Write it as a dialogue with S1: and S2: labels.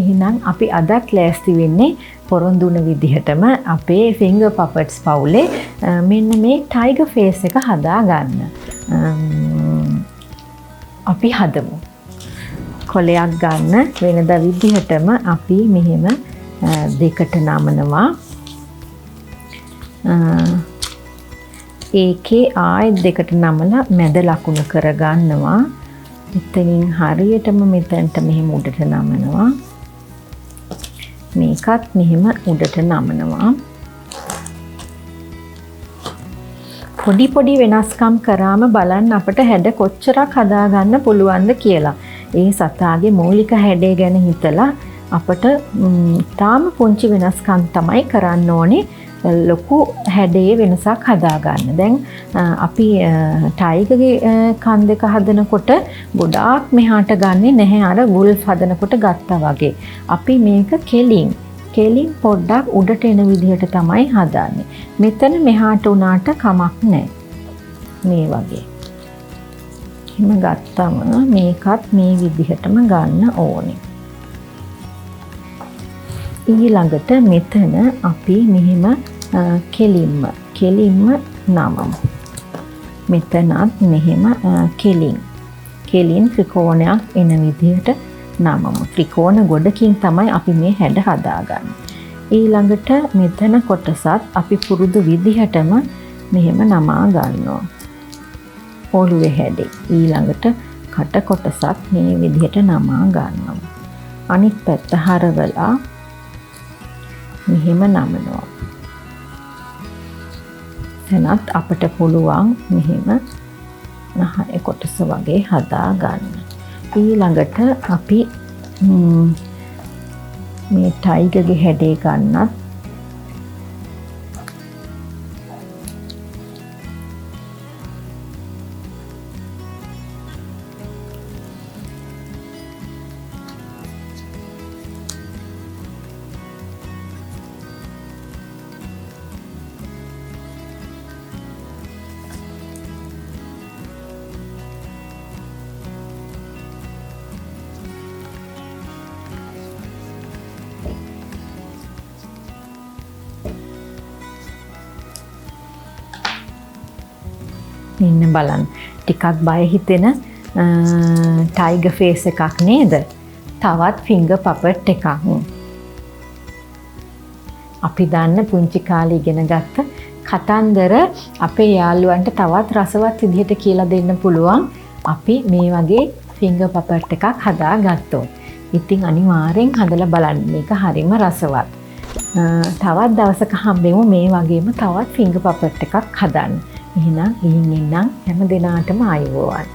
S1: එහෙනම් අපි අදත් ලෑස්ති වෙන්නේ පොරොන්දු වුණ විදිහටම අපේ finger puppets පවුලේ මෙන්න මේ tiger face එක හදා ගන්න. අපි හදමු. කොලයක් ගන්න වෙනදා විදිහටම අපි මෙහෙම දෙකට නමනවා. ඒකේ ආයෙත් දෙකට නමලා මැද ලකුණු කරගන්නවා. එතනින් හරියටම මෙතනට මෙහෙම උඩට නමනවා. මේකත් මෙහෙම උඩට නමනවා. පොඩි පොඩි වෙනස්කම් කරාම බලන්න අපිට හැඩ කොච්චරක් හදාගන්න පුළුවන්ද කියලා. ඒ සතාගේ මූලික හැඩය ගැන හිතලා අපිට තාම පුංචි වෙනස්කම් තමයි කරන්න ඕනේ. ලොකු හැඩයේ වෙනසක් හදාගන්න. දැන් අපි ටයිගර්ගේ කන් දෙක හදනකොට ගොඩාක් මෙහාට ගන්නේ නැහැ අර වුල්ෆ් හදනකොට ගත්තා වගේ. අපි මේක කෙලින් පොඩ්ඩක් උඩට එන විදිහට තමයි හදන්නේ. මෙතන මෙහාට උනාට කමක් නැහැ. මේ වගේ. එහෙම ගත්තම මේකත් මේ විදිහටම ගන්න ඕනේ. ඊළඟට මෙතන අපි මෙහෙම කෙලින්ම නමමු. මෙතනත් මෙහෙම කෙලින් ත්‍රිකෝණයක් එන විදිහට නමමු. ත්‍රිකෝණ ගොඩකින් තමයි අපි මේ හැඩ හදාගන්නේ. ඊළඟට මෙතන කොටසත් අපි පුරුදු විදිහටම මෙහෙම නමා ගන්නවා. ඔළුවේ හැඩේ. ඊළඟට කට කොටසත් මේ විදිහට නමා ගන්නවා. අනිත් පැත්ත හරවලා මෙහෙම නමනවා. එතනත් අපිට පුළුවන් මෙහෙම නහය කොටස වගේ හදා ගන්න. ඊළඟට අපි මේ ටයිගර්ගේ හැඩේ ගන්නත් ඉන්න බලන්න. ටිකක් බය හිතෙන ටයිගර් ෆේස් එකක් නේද? තවත් ෆින්ගර් පපට් එකක්. අපි දන්න පුංචි කාලේ ඉගෙන ගත්ත කතන්දර අපේ යාළුවන්ට තවත් රසවත් විදිහට කියලා දෙන්න පුළුවන්. අපි මේ වගේ ෆින්ගර් පපට් එකක් හදාගත්තොත්. ඉතින් අනිවාර්යෙන් හදලා බලන්න. මේක හරිම රසවත්. තවත් දවසක හම්බෙමු මේ වගේම තවත් ෆින්ගර් පපට් එකක් හදන්න. එහෙනම් ගිහින් එන්නම් හැම දිනාටම ආයුබෝවන්.